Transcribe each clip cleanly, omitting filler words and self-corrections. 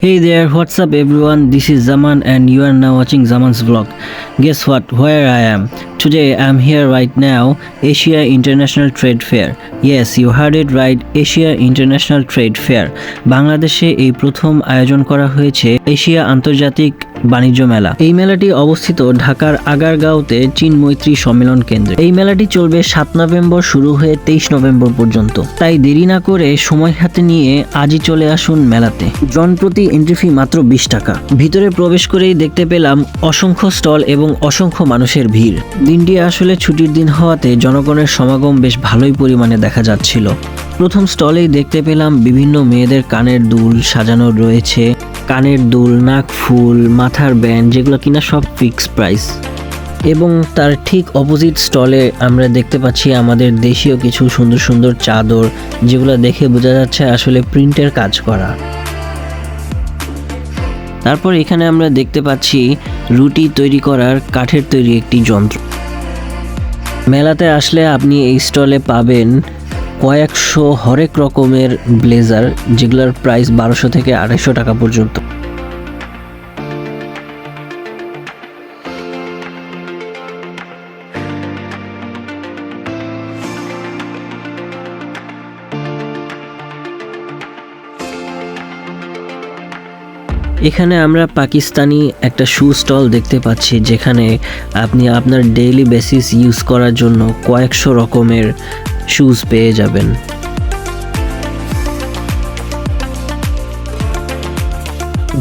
Hey there, what's up everyone? This is Zaman and you are now watching Zaman's vlog. Guess what? Where I am? Today I'm here right now, Asia International Trade Fair. Yes, you heard it right, Asia International Trade Fair. বাংলাদেশে এই প্রথম আয়োজন করা হয়েছে Asia আন্তর্জাতিক বাণিজ্য মেলা। এই মেলাটি অবস্থিত ঢাকার আগারগাঁওতে চীন মৈত্রী সম্মেলন কেন্দ্রে। এই মেলাটি চলবে 7 নভেম্বর শুরু হয়ে 23 নভেম্বর পর্যন্ত। তাই দেরি না করে সময় হাতে নিয়ে আজই চলে আসুন মেলাতে। জনপ্রতি এন্ট্রি ফি মাত্র 20 টাকা। ভিতরে প্রবেশ করেই দেখতে পেলাম অসংখ্য স্টল এবং অসংখ্য মানুষের ভিড়। দিনটি আসলে ছুটির দিন হওয়াতে জনগণের সমাগম বেশ ভালোই পরিমাণে দেখা যাচ্ছিল। প্রথম স্টলেই দেখতে পেলাম বিভিন্ন মেয়েদের কানের দুল সাজানো রয়েছে। কানের দুল, নাক ফুল, মাথার ব্যান্ড, যেগুলো কিনা সব ফিক্সড প্রাইস। এবং তার ঠিক অপোজিট স্টলে আমরা দেখতে পাচ্ছি আমাদের দেশীয় কিছু সুন্দর সুন্দর চাদর, যেগুলো দেখে বোঝা যাচ্ছে আসলে প্রিন্টের কাজ করা। তারপর এখানে আমরা দেখতে পাচ্ছি রুটি তৈরি করার কাঠের তৈরি একটি যন্ত্র। মেলাতে আসলে আপনি এই স্টলে পাবেন কয়েকশো হরেক রকমের ব্লেজার, যেগুলোর প্রাইস 1200 থেকে 250 টাকা পর্যন্ত। এখানে আমরা পাকিস্তানি একটা শু স্টল দেখতে পাচ্ছি, যেখানে আপনি আপনার ডেইলি বেসিস ইউজ করার জন্য কয়েকশো রকমের শুজ পেয়ে যাবেন।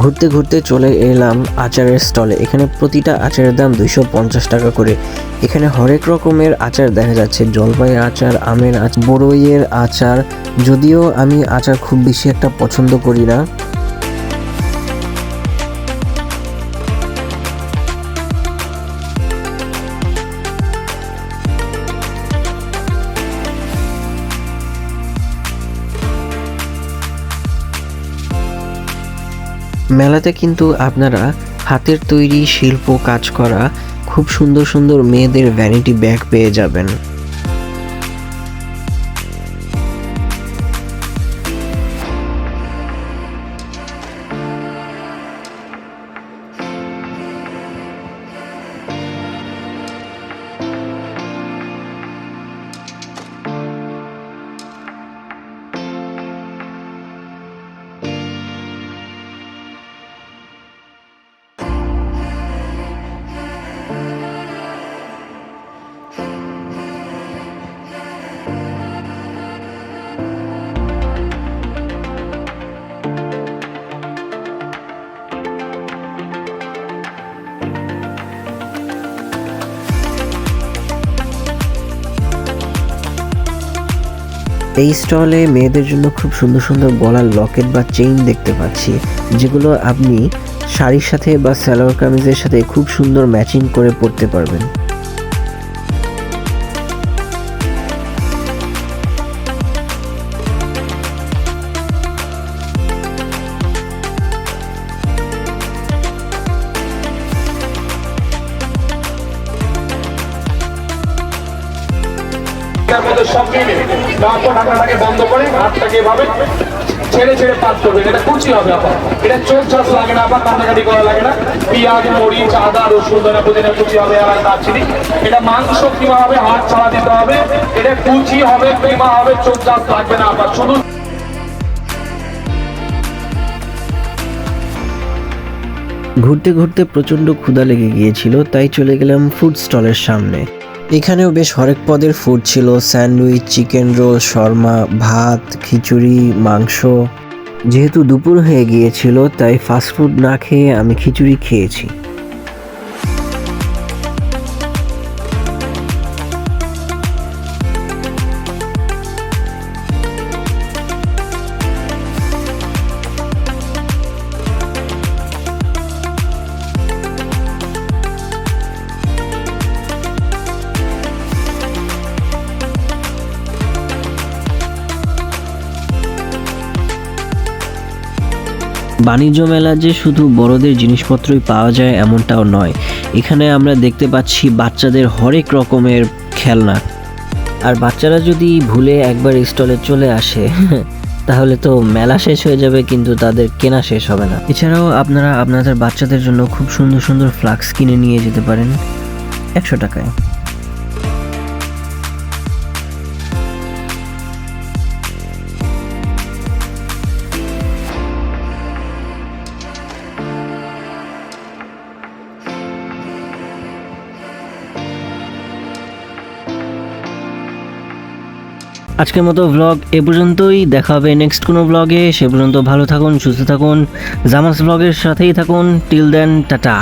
ঘুরতে ঘুরতে চলে এলাম আচারের স্টলে। এখানে প্রতিটা আচারের দাম 250 টাকা করে। এখানে হরেক রকমের আচার দেখা যাচ্ছে, জলপাইয়ের আচার, আমের আচার, বড়ইয়ের আচার। যদিও আমি আচার খুব বেশি একটা পছন্দ করি না। মেলাতে কিন্তু আপনারা হাতের তৈরি শিল্প কাজ করা খুব সুন্দর সুন্দর মেয়েদের ভ্যানিটি ব্যাগ পেয়ে যাবেন। এই স্টলে মেয়েদের জন্য খুব সুন্দর সুন্দর গলার লকেট বা চেইন দেখতে পাচ্ছি, যেগুলো আপনি শাড়ির সাথে বা সালোয়ার কামিজের সাথে খুব সুন্দর ম্যাচিং করে পরতে পারবেন। তারপর ঢাকনাটাকে বন্ধ করে হাতটাকে এভাবে ছেড়ে ছেড়ে পাত করবেন। এটা কুচি হবে আপনার, এটা চোখ চাষ লাগে না, আবার কান্নাকাটি করা লাগে না। পেঁয়াজ, মরিচ, আদা, রসুন, ধনে পুদিনা কুচি হবে, আর দারচিনি। এটা মাংস কিমা হবে, হাত ছাড়া দিতে হবে। এটা কুচি হবে, কিমা হবে, চোখ চাষ লাগবে না আপনার। শুধু ঘুরতে ঘুরতে প্রচণ্ড ক্ষুধা লেগে গিয়েছিল, তাই চলে গেলাম ফুড স্টলের সামনে। এখানেও বেশ হরেক পদের ফুড ছিল, স্যান্ডউইচ, চিকেন রোল, শর্মা, ভাত, খিচুড়ি, মাংস। যেহেতু দুপুর হয়ে গিয়েছিল তাই ফাস্টফুড না খেয়ে আমি খিচুড়ি খেয়েছি। বাণিজ্য মেলা যে শুধু বড়দের জিনিসপত্রই পাওয়া যায় এমনটাও নয়। এখানে আমরা দেখতে পাচ্ছি বাচ্চাদের হরেক রকমের খেলনা। আর বাচ্চারা যদি ভুলে একবার স্টলে চলে আসে তাহলে তো মেলা শেষ হয়ে যাবে কিন্তু তাদের কেনা শেষ হবে না। এছাড়াও আপনারা আপনাদের বাচ্চাদের জন্য খুব সুন্দর সুন্দর ফ্লাক্স কিনে নিয়ে যেতে পারেন 100 টাকায়। আজকের মতো ভ্লগ এ পর্যন্তই, দেখা হবে নেক্সট কোনো ভ্লগে। সে পর্যন্ত ভালো থাকুন, সুস্থ থাকুন, জামাস ভ্লগের সাথেই থাকুন। Till then, tata.